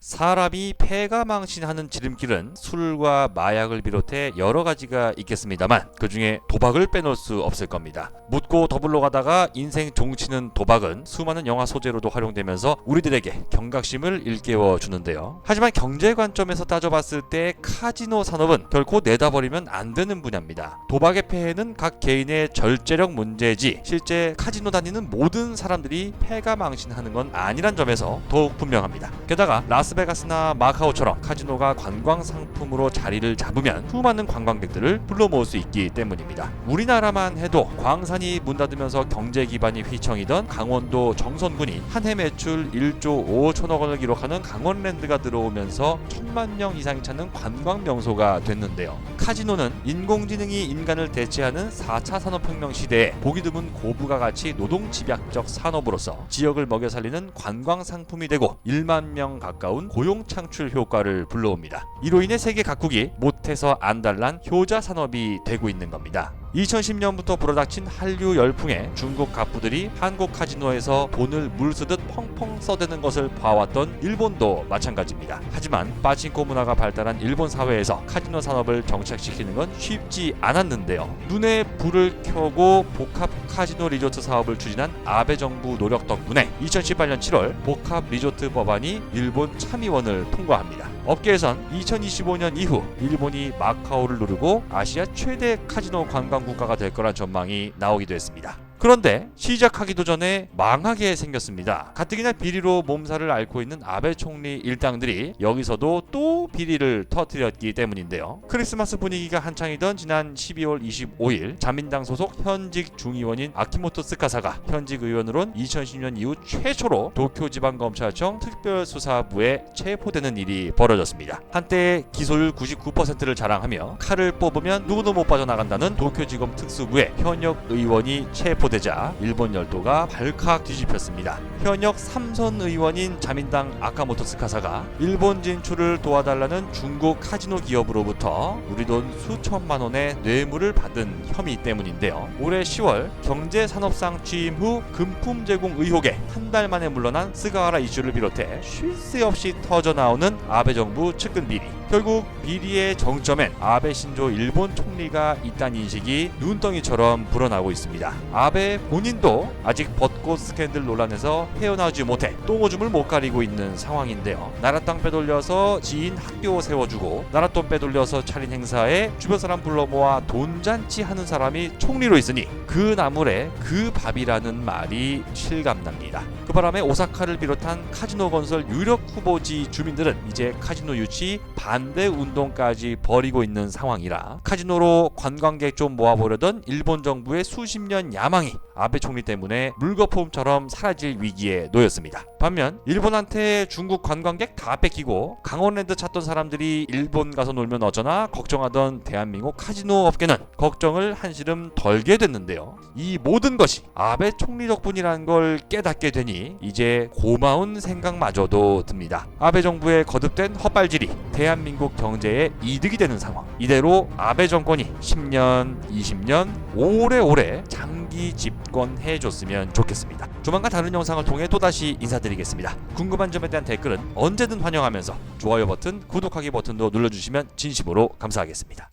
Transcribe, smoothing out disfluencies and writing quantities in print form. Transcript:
사람이 패가 망신하는 지름길은 술과 마약을 비롯해 여러 가지가 있겠습니다만 그 중에 도박을 빼놓을 수 없을 겁니다. 묻고 더불러 가다가 인생 종치는 도박은 수많은 영화 소재로도 활용되면서 우리들에게 경각심을 일깨워 주는데요. 하지만 경제 관점에서 따져봤을 때 카지노 산업은 결코 내다버리면 안 되는 분야입니다. 도박의 폐해는 각 개인의 절제력 문제지 실제 카지노 다니는 모든 사람들이 패가 망신하는 건 아니란 점에서 더욱 분명합니다. 게다가 라스베가스나 마카오처럼 카지노가 관광 상품으로 자리를 잡으면 수많은 관광객들을 불러 모을 수 있기 때문입니다. 우리나라만 해도 광산이 문 닫으면서 경제 기반이 휘청이던 강원도 정선군이 한 해 매출 1조 5천억 원을 기록하는 강원랜드가 들어오면서 1,000만 명 이상이 찾는 관광 명소가 됐는데요. 카지노는 인공지능이 인간을 대체하는 4차 산업혁명 시대에 보기 드문 고부가 가치 노동 집약적 산업으로서 지역을 먹여 살리는 관광 상품이 되고 1만 명 가까운 고용 창출 효과를 불러옵니다. 이로 인해 세계 각국이 못해서 안달난 효자 산업이 되고 있는 겁니다. 2010년부터 불어닥친 한류 열풍에 중국 갑부들이 한국 카지노에서 돈을 물쓰듯 펑펑 써대는 것을 봐왔던 일본도 마찬가지입니다. 하지만 빠친코 문화가 발달한 일본 사회에서 카지노 산업을 정착시키는 건 쉽지 않았는데요. 눈에 불을 켜고 복합 카지노 리조트 사업을 추진한 아베 정부 노력 덕분에 2018년 7월 복합 리조트 법안이 일본 참의원을 통과합니다. 업계에선 2025년 이후 일본이 마카오를 누르고 아시아 최대 카지노 관광 국가가 될 거란 전망이 나오기도 했습니다. 그런데 시작하기도 전에 망하게 생겼습니다. 가뜩이나 비리로 몸살을 앓고 있는 아베 총리 일당들이 여기서도 또 비리를 터뜨렸기 때문인데요. 크리스마스 분위기가 한창이던 지난 12월 25일 자민당 소속 현직 중의원인 아키모토 스카사가 현직 의원으론 2010년 이후 최초로 도쿄지방검찰청 특별수사부에 체포되는 일이 벌어졌습니다. 한때 기소율 99%를 자랑하며 칼을 뽑으면 누구도 못 빠져나간다는 도쿄지검 특수부에 현역 의원이 체포되자 일본 열도가 발칵 뒤집혔습니다. 현역 3선 의원인 자민당 아카모토 스카사가 일본 진출을 도와달라는 중국 카지노 기업으로부터 우리 돈 수천만 원의 뇌물을 받은 혐의 때문인데요. 올해 10월 경제산업상 취임 후 금품 제공 의혹에 한 달 만에 물러난 스가와라 이슈를 비롯해 쉴 새 없이 터져나오는 아베 정부 측근 비리. 결국 비리의 정점엔 아베 신조 일본 총리가 있다는 인식이 눈덩이처럼 불어나고 있습니다. 아베 본인도 아직 벚꽃 스캔들 논란에서 헤어나오지 못해 똥오줌을 못 가리고 있는 상황인데요. 나라 땅 빼돌려서 지인 학교 세워주고 나라 돈 빼돌려서 차린 행사에 주변 사람 불러 모아 돈잔치 하는 사람이 총리로 있으니 그 나물에 그 밥이라는 말이 실감납니다. 그 바람에 오사카를 비롯한 카지노 건설 유력 후보지 주민들은 이제 카지노 유치 반대 운동까지 벌이고 있는 상황이라 카지노로 관광객 좀 모아보려던 일본 정부의 수십 년 야망이 아베 총리 때문에 물거품처럼 사라질 위기에 놓였습니다. 반면 일본한테 중국 관광객 다 뺏기고 강원랜드 찾던 사람들이 일본 가서 놀면 어쩌나 걱정하던 대한민국 카지노 업계는 걱정을 한시름 덜게 됐는데요. 이 모든 것이 아베 총리 덕분이라는 걸 깨닫게 되니 이제 고마운 생각마저도 듭니다. 아베 정부의 거듭된 헛발질이 대한민국 경제에 이득이 되는 상황. 이대로 아베 정권이 10년, 20년 오래오래 장기 집권해줬으면 좋겠습니다. 조만간 다른 영상을 통해 또다시 인사드리겠습니다. 궁금한 점에 대한 댓글은 언제든 환영하면서 좋아요 버튼, 구독하기 버튼도 눌러주시면 진심으로 감사하겠습니다.